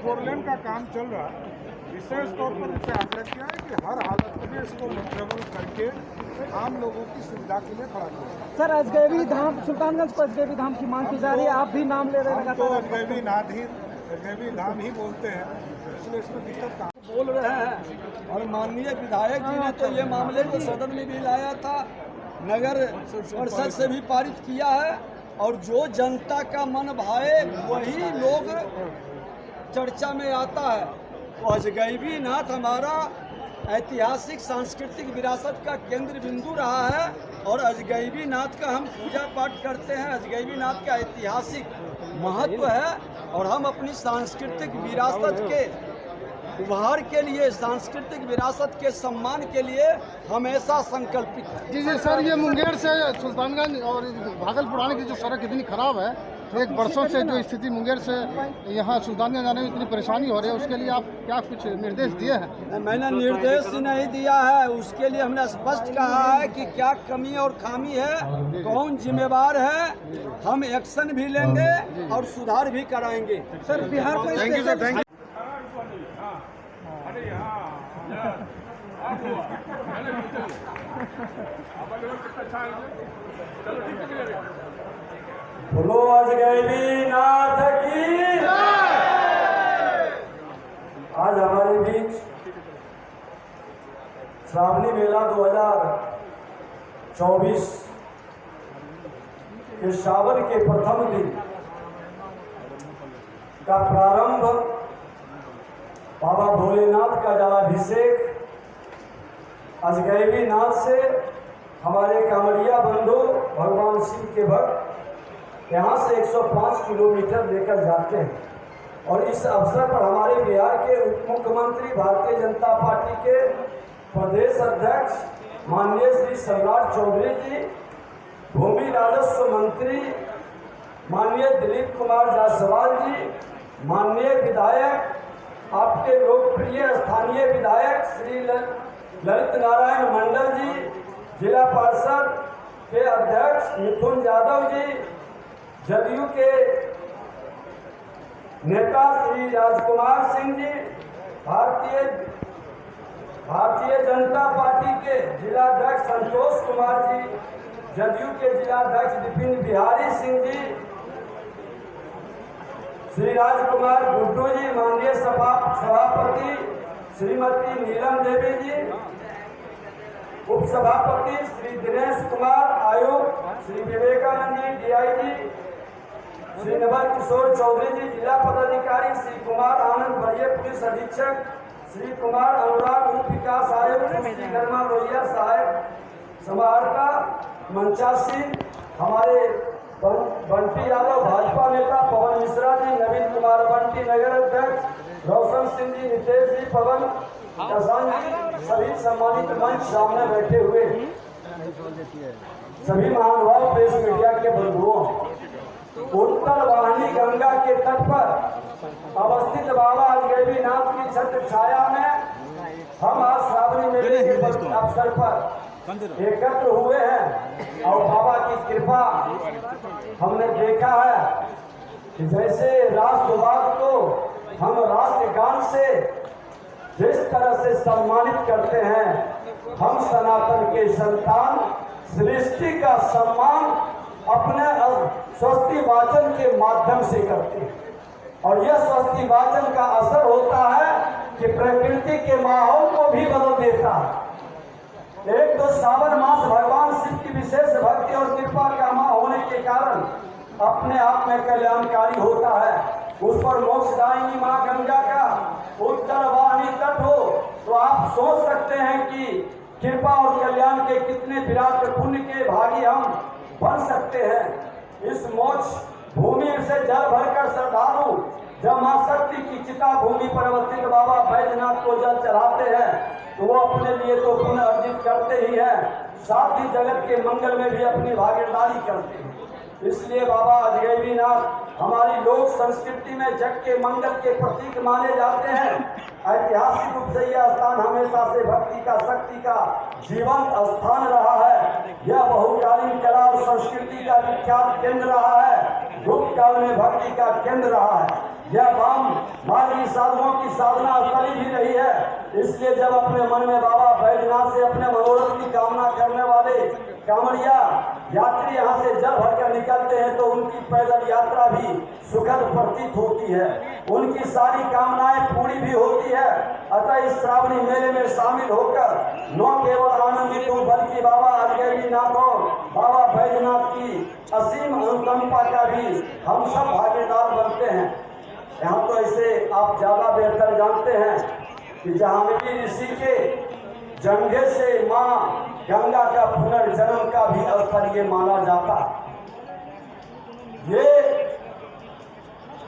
4 लेन का काम चल रहा है, विशेष तौर पर इसे आग्रह किया है कि हर हालत में इसको मेंटेनेबल करके आम लोगों की सुविधा के लिए खड़ा किया। सर अजगैबी धाम सुल्तानगंज पर अजगैबी धाम की मांग की जा रही है, आप भी नाम ले रहे हैं हम तो लगातार। अजगैबी धाम ही बोलते हैं, इसलिए इसमें दिक्कत कहाँ। बोल रहे हैं और माननीय विधायक जी ने तो ये मामले को सदन में भी लाया था, नगर परिषद से भी पारित किया है और जो जनता का मन भाए वही लोग चर्चा में आता है। तो अजगैबी नाथ हमारा ऐतिहासिक सांस्कृतिक विरासत का केंद्र बिंदु रहा है और अजगैबी नाथ का हम पूजा पाठ करते हैं। अजगैबी नाथ का ऐतिहासिक महत्व है और हम अपनी सांस्कृतिक विरासत के उभार के लिए, सांस्कृतिक विरासत के सम्मान के लिए हमेशा संकल्पित है। जी सर, ये मुंगेर से सुल्तानगंज और भागलपुर आने की जो सड़क इतनी खराब है, तो एक वर्षों से जो स्थिति मुंगेर से यहाँ सुल्तानगंज आने में इतनी परेशानी हो रही है, उसके लिए आप क्या कुछ निर्देश दिए हैं? मैंने निर्देश नहीं दिया है, उसके लिए हमने स्पष्ट कहा है कि क्या कमी और खामी है, कौन जिम्मेवार है, हम एक्शन भी लेंगे और सुधार भी कराएंगे। सर बिहार को थैंक यू। बोलो अजगैबी नाथ की आज हमारे बीच श्रावणी मेला 2024 के सावन के प्रथम दिन का प्रारंभ बाबा भोलेनाथ का जलाभिषेक अजगैबी नाथ से हमारे कांवड़िया बंधु भगवान शिव के भक्त यहाँ से 105 किलोमीटर लेकर जाते हैं और इस अवसर पर हमारे बिहार के उप मुख्यमंत्री, भारतीय जनता पार्टी के प्रदेश अध्यक्ष माननीय श्री सम्राट चौधरी जी, भूमि राजस्व मंत्री माननीय दिलीप कुमार जायसवाल जी, माननीय विधायक आपके लोकप्रिय स्थानीय विधायक श्री ललित नारायण मंडल जी, जिला परिषद के अध्यक्ष मिथुन यादव जी, जदयू के नेता श्री राजकुमार सिंह जी, भारतीय जनता पार्टी के जिलाध्यक्ष संतोष कुमार जी, जदयू के जिलाध्यक्ष विपिन बिहारी सिंह जी, श्री राजकुमार गुड्डू जी, माननीय सभापति श्रीमती नीलम देवी जी, उपसभापति श्री दिनेश कुमार, आयुक्त श्री विवेकानंद जी, डीआईजी श्री नवल किशोर चौधरी जी, जिला पदाधिकारी श्री कुमार आनंद, वरीय पुलिस अधीक्षक श्री कुमार अनुराग, उप विकास आयुक्त श्री गर्मा लोहिया, सहायक समाहर्ता मंचासी हमारे बंटी यादव, भाजपा नेता पवन मिश्रा जी, नवीन कुमार बंटी नगर अध्यक्ष, रोशन सिंह जी, नितेश जी, पवन किसान जी, सभी सम्मानित मंच सामने बैठे हुए सभी महानुभाव, प्रेस मीडिया के बंधुओं, उत्तर वाहिनी गंगा के तट पर अवस्थित बाबा अजगैबी नाथ की छत्र छाया में हम आज श्रावणी मेले के अवसर पर एकत्र हुए हैं और बाबा की कृपा हमने देखा है कि जैसे राष्ट्रवाद को हम राष्ट्रगान से जिस तरह से सम्मानित करते हैं, हम सनातन के संतान सृष्टि का सम्मान अपने स्वस्ति वाचन के माध्यम से करते हैं और यह स्वस्ति वाचन का असर होता है कि प्रकृति के माहौल को भी बदल देता है। एक तो सावन मास भगवान शिव की विशेष भक्ति और कृपा का माह होने के कारण अपने आप में कल्याणकारी होता है। उस पर मोक्षदायिनी माँ गंगा का उत्तर वाहिनी तट हो तो आप सोच सकते हैं कि कृपा और कल्याण के कितने विराट पुण्य के भागी हम बन सकते हैं। इस मोक्ष भूमि से जल भरकर श्रद्धालु जब मां शक्ति की चिता भूमि पर अवस्थित बाबा बैजनाथ को जल चढ़ाते हैं तो वो अपने लिए तो पुण्य अर्जित करते ही हैं, साथ ही जगत के मंगल में भी अपनी भागीदारी करते हैं। इसलिए बाबा अजगैबी नाथ हमारी लोक संस्कृति में जग के मंगल के प्रतीक माने जाते हैं। ऐतिहासिक रूप से यह स्थान हमेशा से भक्ति का, शक्ति का जीवंत स्थान रहा है। यह बहुकालीन कला और संस्कृति का विख्यात केंद्र रहा है। गुप्त काल में भक्ति का केंद्र रहा है। यह वाम मार्गी साधुओं की साधना स्थली भी रही है। इसलिए जब अपने मन में बाबा बैजनाथ से अपने मनोरथ की कामना करने वाले कांवड़िया यात्री यहाँ से जल भरकर निकलते हैं तो उनकी पैदल यात्रा भी सुखद प्रतीत होती है, उनकी सारी कामनाएं पूरी भी होती है। अतः इस श्रावणी मेले में शामिल होकर न केवल आनंदित हूँ बल्कि बाबा अजगैबीनाथ और बाबा बैजनाथ की असीम अनुकंपा का भी हम सब भागीदार बनते हैं। यहाँ तो ऐसे आप ज्यादा बेहतर जानते हैं कि जहांगीर ऋषि के जंघे से माँ गंगा का पुनर्जन्म का भी स्थल ये माना जाता। ये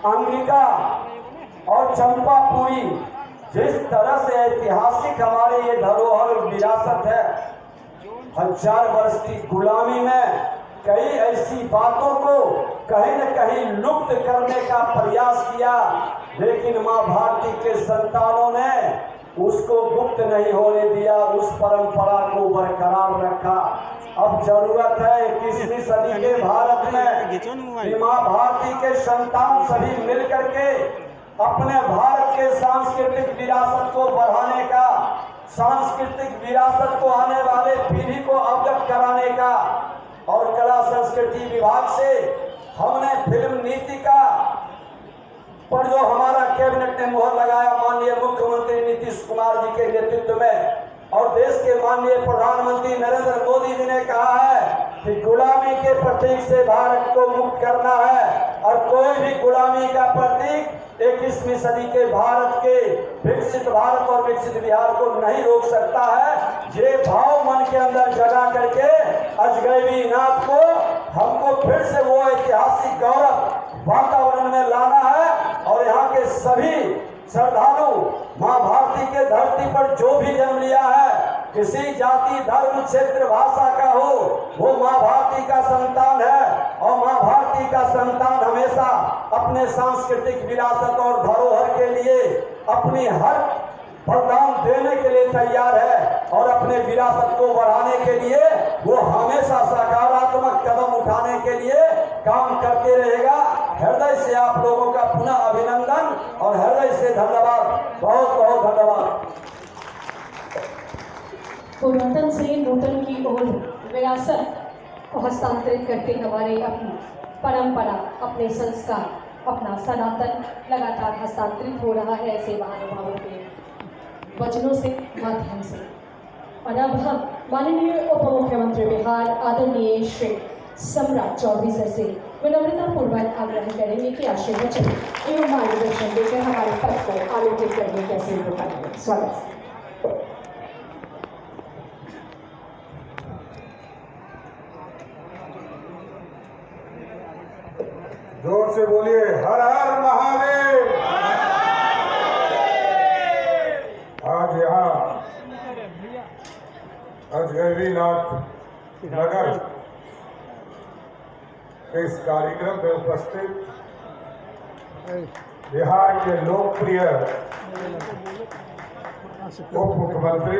अंगिका और चंपापुरी जिस तरह से ऐतिहासिक हमारे ये धरोहर विरासत है, 1000 वर्ष की गुलामी में कई ऐसी बातों को कहीं न कहीं लुप्त करने का प्रयास किया, लेकिन मां भारती के संतानों ने उसको गुप्त नहीं होने दिया, उस परंपरा को बरकरार रखा। अब जरूरत है 21वीं सदी के भारत में कि मां भारती के संतान सभी मिलकर के अपने भारत के सांस्कृतिक विरासत को बढ़ाने का, सांस्कृतिक विरासत को आने वाले पीढ़ी को अवगत कराने का, और कला संस्कृति विभाग से हमने फिल्म नीति का पर जो हमारा कैबिनेट ने मुहर लगाया माननीय मुख्यमंत्री नीतीश कुमार जी के नेतृत्व में, और देश के माननीय प्रधानमंत्री नरेंद्र मोदी जी ने कहा है कि गुलामी के प्रतीक से भारत को मुक्त करना है, और कोई भी गुलामी का प्रतीक 21वीं सदी के भारत के विकसित भारत और विकसित बिहार को नहीं रोक सकता है। ये भाव मन के अंदर जगा करके अजगैबीनाथ को हमको फिर से वो ऐतिहासिक गौरव वातावरण में लाना है, और यहाँ के सभी श्रद्धालु माँ भारती के धरती पर जो भी जन्म लिया है, किसी जाति धर्म क्षेत्र भाषा का हो, वो माँ भारती का संतान है, और माँ भारती का संतान हमेशा अपने सांस्कृतिक विरासत और धरोहर के लिए अपनी हर बलिदान देने के लिए तैयार है, और अपने विरासत को बढ़ाने के लिए वो हमेशा सकारात्मक कदम उठाने के लिए काम करते रहेगा। हृदय से आप लोगों का पुनः अभिनंदन और हृदय से धन्यवाद, बहुत बहुत धन्यवाद। पुरातन से नूतन की ओर विरासत को हस्तांतरित करते हमारे अपनी परंपरा, अपने संस्कार, अपना सनातन लगातार हस्तांतरित हो रहा है ऐसे महानुभावों के वचनों से, माध्यम से। और अब हम माननीय उप मुख्यमंत्री बिहार आदरणीय श्री सम्राट चौधरी सर से विनम्रतापूर्वक आग्रह करेंगे कि आशीर्वचन एवं मार्गदर्शन देकर हमारे पथ को आलोकित करने के असीम रुकाएंगे। स्वागत। जोर से बोलिए हर हर महादेव। आज यहाँ अजगैबीनाथ नगर इस कार्यक्रम में उपस्थित बिहार के लोकप्रिय उप मुख्यमंत्री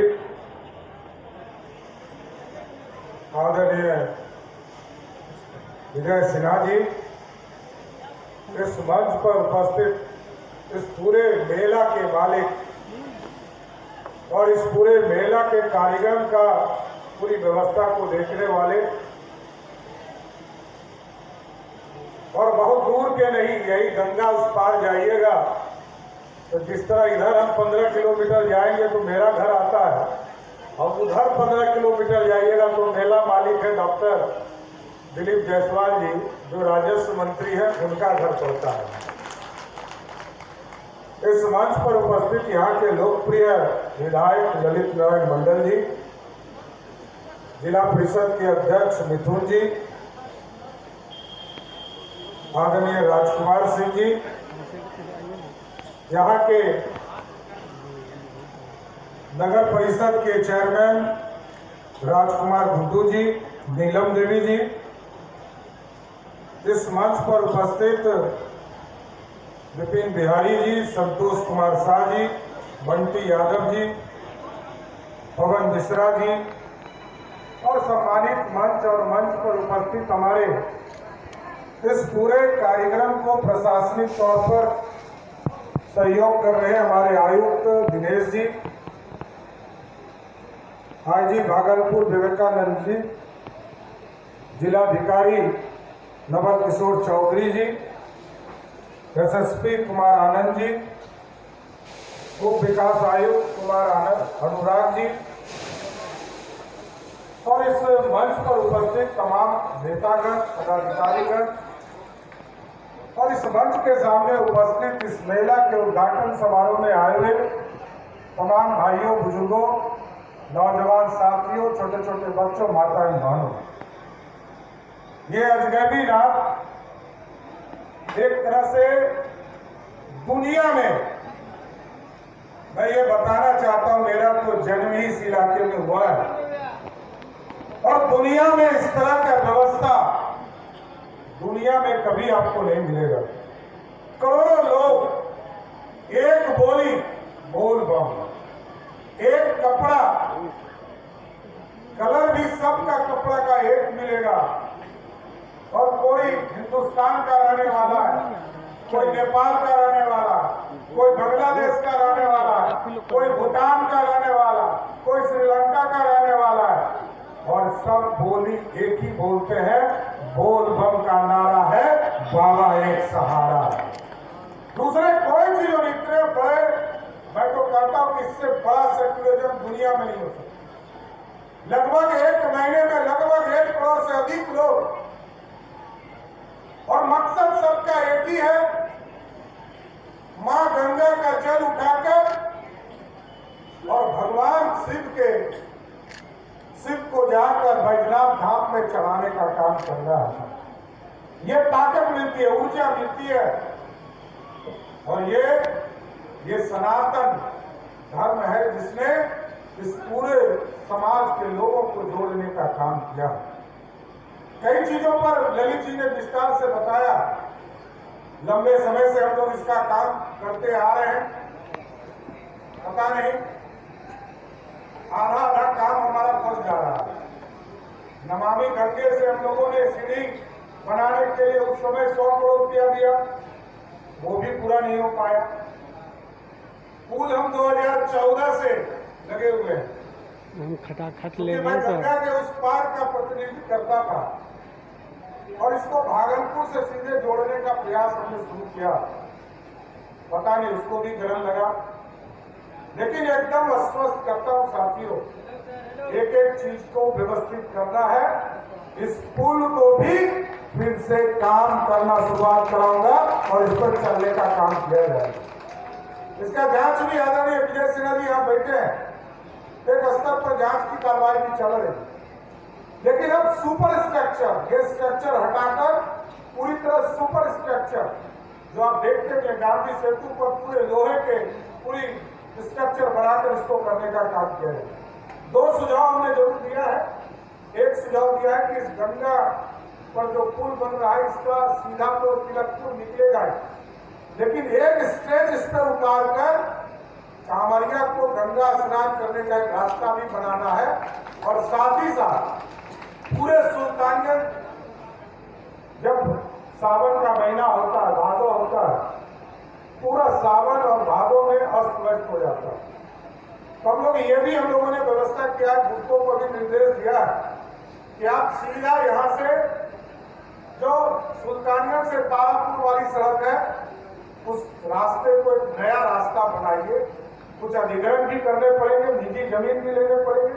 आदरणीय विजय सिन्हा जी, इस मंच पर उपस्थित इस पूरे मेला के मालिक और इस पूरे मेला के कार्यक्रम का पूरी व्यवस्था को देखने वाले, और बहुत दूर के नहीं, यही गंगा उस पार जाइएगा तो जिस तरह इधर हम 15 किलोमीटर जाएंगे तो मेरा घर आता है, और उधर 15 किलोमीटर जाइएगा तो मेला मालिक है डॉक्टर दिलीप जायसवाल जी, जो राजस्व मंत्री हैं, उनका घर पड़ता है। इस मंच पर उपस्थित यहाँ के लोकप्रिय विधायक ललित नारायण मंडल जी, जिला परिषद के अध्यक्ष मिथुन जी, आदरणीय राजकुमार सिंह जी, यहाँ के नगर परिषद के चेयरमैन राजकुमार गुड्डू जी, नीलम देवी जी, इस मंच पर उपस्थित विपिन बिहारी जी, संतोष कुमार शाह जी, बंटी यादव जी, पवन मिश्रा जी, और सम्मानित मंच और मंच पर उपस्थित हमारे इस पूरे कार्यक्रम को प्रशासनिक तौर पर सहयोग कर रहे हैं हमारे आयुक्त दिनेश जी, आईजी भागलपुर विवेकानंद जी, जिलाधिकारी नवल किशोर चौधरी जी, एसएसपी कुमार आनंद जी, उप विकास आयुक्त कुमार अनुराग जी और इस मंच पर उपस्थित तमाम नेतागण, पदाधिकारीगण और इस मंच के सामने उपस्थित इस मेला के उद्घाटन समारोह में आए हुए तमाम भाइयों, बुजुर्गों, नौजवान साथियों, छोटे छोटे बच्चों, माताएं, बहनों, ये अजनबी रात एक तरह से दुनिया में, मैं ये बताना चाहता हूं, मेरा तो जन्म ही इस इलाके में हुआ है और दुनिया में इस तरह का व्यवस्था दुनिया में कभी आपको नहीं मिलेगा। करोड़ों लोग, एक बोली बोल बम, एक कपड़ा, कलर भी सबका कपड़ा का एक मिलेगा और कोई हिंदुस्तान का रहने वाला है, कोई नेपाल का रहने वाला, कोई बांग्लादेश का रहने वाला, कोई भूटान का रहने वाला, कोई श्रीलंका का रहने वाला है और सब बोली एक ही बोलते हैं, बोल बम का नारा है, बाबा एक सहारा है। दूसरे कोई चीज और इतने बड़े, मैं तो कहता हूं कि इससे बड़ा सेक्युलरिज्म दुनिया में नहीं हो सकता। लगभग एक महीने में लगभग 1 करोड़ से अधिक लोग और मकसद सबका एक ही है, मां गंगा का जल उठाकर और भगवान शिव को जाकर बैजनाथ धाम में चढ़ाने का काम करना है। ये ताकत मिलती है, ऊर्जा मिलती है और ये सनातन धर्म है जिसने इस पूरे समाज के लोगों को जोड़ने का काम किया। कई चीजों पर ललित जी ने विस्तार से बताया। लंबे समय से हम लोग इसका काम करते आ रहे हैं, पता नहीं आधा काम हमारा फंस जा रहा है। नमामि गंगे से हम लोगों ने सीढ़ी बनाने के लिए उस समय 100 करोड़ रुपया दिया, वो भी पूरा नहीं हो पाया। पुल हम 2014 से लगे हुए हैं, हम खटाखट ले मैं गंगा के उस पार का प्रतिनिधित्व करता था और इसको भागलपुर से सीधे जोड़ने का प्रयास हमने शुरू किया। पता नहीं उसको भी गरम लगा, लेकिन एकदम आश्वस्त करता हूं साथियों, एक एक चीज को व्यवस्थित करना है। इस पुल को भी फिर से काम करना शुरुआत कराऊंगा और इस पर चलने का काम किया जाएगा। इसका जांच भी आदरणीय विजय सिन्हा जी यहाँ बैठे हैं, एक स्तर पर जांच की कार्रवाई भी चल रही है, लेकिन अब सुपर स्ट्रक्चर, ये स्ट्रक्चर हटाकर पूरी तरह सुपर स्ट्रक्चर जो आप देखते हैं गांधी सेतु पर पूरे लोहे के पूरी स्ट्रक्चर बनाकर इसको करने का काम किया है। 2 सुझाव हमने जरूर दिया है। एक सुझाव दिया है कि इस गंगा पर जो पुल बन रहा है इसका सीधा तो तिलकपुर निकलेगा, लेकिन एक स्टेज इस पर उतार कर कांवरिया को गंगा स्नान करने का एक रास्ता भी बनाना है और साथ ही साथ पूरे सुल्तानगंज, जब सावन का महीना होता है, भादो होता है, पूरा सावन और भादो में अस्त व्यस्त हो जाता है। तो हम लोग ये भी हम लोगों ने व्यवस्था किया है, गुप्तों को भी निर्देश दिया है कि आप सीधा यहाँ से जो सुल्तानगंज से तारापुर वाली सड़क है उस रास्ते को एक नया रास्ता बनाइए। कुछ अधिग्रहण भी करने पड़ेंगे, निजी जमीन भी लेने पड़ेंगे,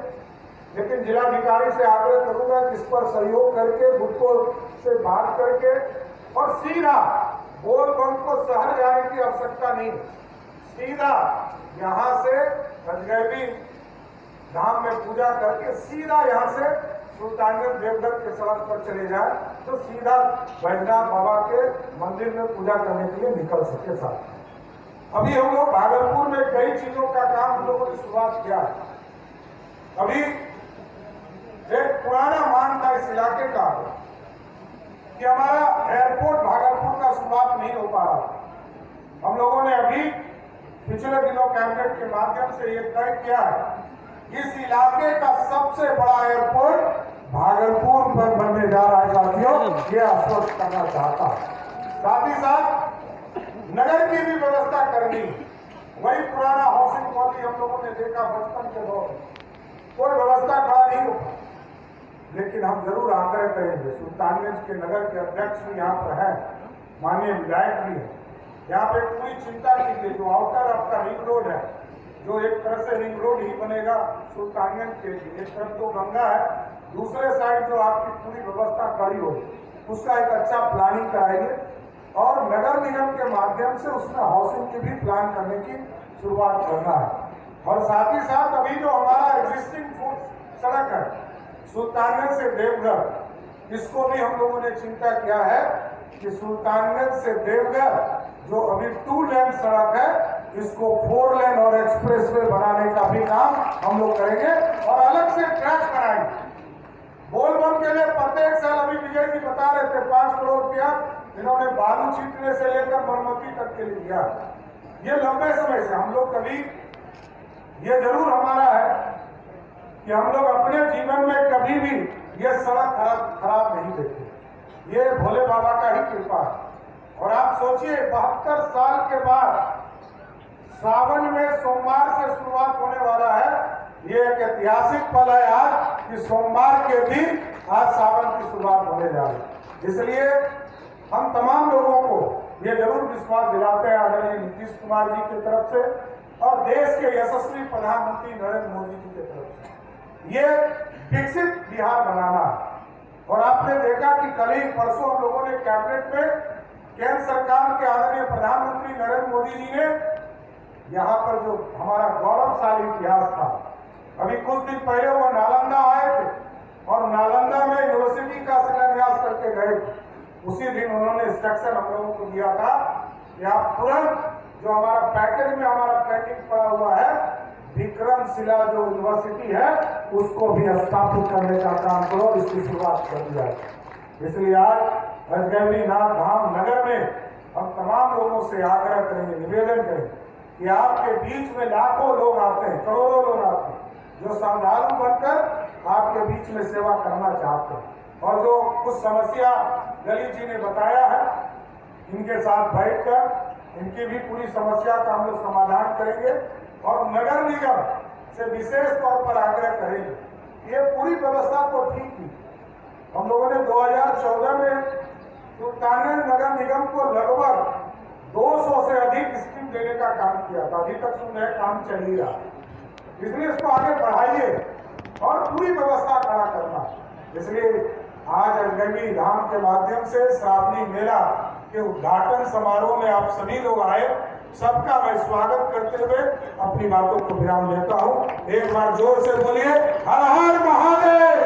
लेकिन जिलाधिकारी से आग्रह करूंगा कि इस पर सहयोग करके गुप्तों से बात करके और सीधा बोल बम को शहर जाने की आवश्यकता नहीं, सीधा यहाँ से अजगैबी धाम में पूजा करके सीधा यहाँ से सुल्तानगंज देवघर के सड़क पर चले जाए तो सीधा बैजनाथ बाबा के मंदिर में पूजा करने के लिए निकल सके। साथ अभी हम लोग भागलपुर में कई चीजों का काम हम लोगों ने शुरुआत किया है। अभी एक पुराना मान था इस इलाके का कि हमारा एयरपोर्ट भागलपुर का शुरुआत नहीं हो पा रहा। हम लोगों ने अभी पिछले दिनों कैबिनेट के माध्यम से ये तय किया है, इस इलाके का सबसे बड़ा एयरपोर्ट भागलपुर पर बनने जा रहा है साथियों, ये आश्वस्त करना चाहता है। साथ ही साथ नगर की भी व्यवस्था करनी, वही पुराना हाउसिंग पॉलिसी हम लोगों ने देखा बचपन के दौर में, कोई व्यवस्था खड़ा नहीं हो पाई। लेकिन हम जरूर आग्रह करेंगे, सुल्तानगंज के नगर के अध्यक्ष भी यहाँ पर है, माननीय विधायक भी है, यहाँ पे पूरी चिंता कीजिए। जो आउटर आपका रिंग रोड है, जो एक तरह से रिंग रोड ही बनेगा सुल्तानगंज के लिए, एक तरफ तो गंगा है, दूसरे साइड जो आपकी पूरी व्यवस्था खड़ी हो, उसका एक अच्छा प्लानिंग कराइए और नगर निगम के माध्यम से उसमें हाउसिंग की भी प्लान करने की शुरुआत करना है। और साथ ही साथ अभी जो हमारा एग्जिस्टिंग सड़क है सुल्तानगंज से देवघर, इसको भी हम लोगों ने चिंता किया है कि सुल्तानगंज से देवघर जो अभी 2 लेन सड़क है, इसको 4 लेन और एक्सप्रेसवे बनाने का भी काम हम लोग करेंगे और अलग से ट्रैक बनाएंगे। बोलबम के लिए प्रत्येक साल, अभी विजय जी बता रहे थे, 5 करोड़ रुपया इन्होंने बालू छीटने से लेकर मरम्मती तक के लिए दिया। ये लंबे समय से हम लोग कभी, ये जरूर हमारा है कि हम लोग अपने जीवन में कभी भी ये सड़क खराब नहीं देखे। ये भोले बाबा का ही कृपा है। और आप सोचिए 72 साल के बाद सावन में सोमवार से शुरुआत होने वाला है। ये एक ऐतिहासिक पल है आज कि सोमवार के दिन आज सावन की शुरुआत होने जा रही है। इसलिए हम तमाम लोगों को ये जरूर विश्वास दिलाते हैं आदरणीय नीतीश कुमार जी की तरफ से और देश के यशस्वी प्रधानमंत्री नरेंद्र मोदी जी की तरफ से, ये विकसित बिहार बनाना है। और आपने देखा कि कल ही परसों हम लोगों ने कैबिनेट में केंद्र सरकार के आदरणीय प्रधानमंत्री नरेंद्र मोदी जी ने यहाँ पर जो हमारा गौरवशाली इतिहास था, अभी कुछ दिन पहले वो नालंदा आए थे और नालंदा में यूनिवर्सिटी का शिलान्यास करके गए। उसी दिन उन्होंने इंस्ट्रक्शन हम लोगों को दिया था कि आप तुरंत जो हमारा पैकेज में हमारा पेंडिंग पड़ा हुआ है विक्रमशिला जो यूनिवर्सिटी है, उसको भी स्थापित करने का काम करो, इसकी शुरुआत कर दिया है। इसलिए आज अजगैबीनाथ धाम नगर में हम तमाम लोगों से आग्रह करेंगे, निवेदन करेंगे कि आपके बीच में लाखों लोग आते हैं, करोड़ों लोग आते हैं, जो श्रद्धालु बनकर आपके बीच में सेवा करना चाहते हैं। और जो कुछ समस्या ललित जी ने बताया है, इनके साथ बैठकर इनकी भी पूरी समस्या का हम लोग समाधान करेंगे और नगर निगम से विशेष तौर पर आग्रह करेंगे। ये पूरी व्यवस्था को ठीक की। हम लोगों ने 2014 में सुल्तानगंज नगर निगम को लगभग 200 से अधिक स्कीम देने का काम किया था। अभी तक सुन रहे काम चल ही रहा, इसलिए इसको आगे बढ़ाइए और पूरी व्यवस्था खड़ा करना। इसलिए आज अजगैबी धाम के माध्यम से श्रावणी मेला के उद्घाटन समारोह में आप सभी लोग आए, सबका मैं स्वागत करते हुए अपनी बातों को विराम देता हूँ। एक बार जोर से बोलिए हर हर महादेव।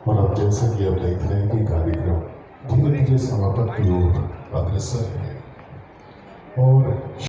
और अब जैसा कि अब देख रहे हैं कि कार्यक्रम धीरे धीरे समापन की ओर अग्रसर है और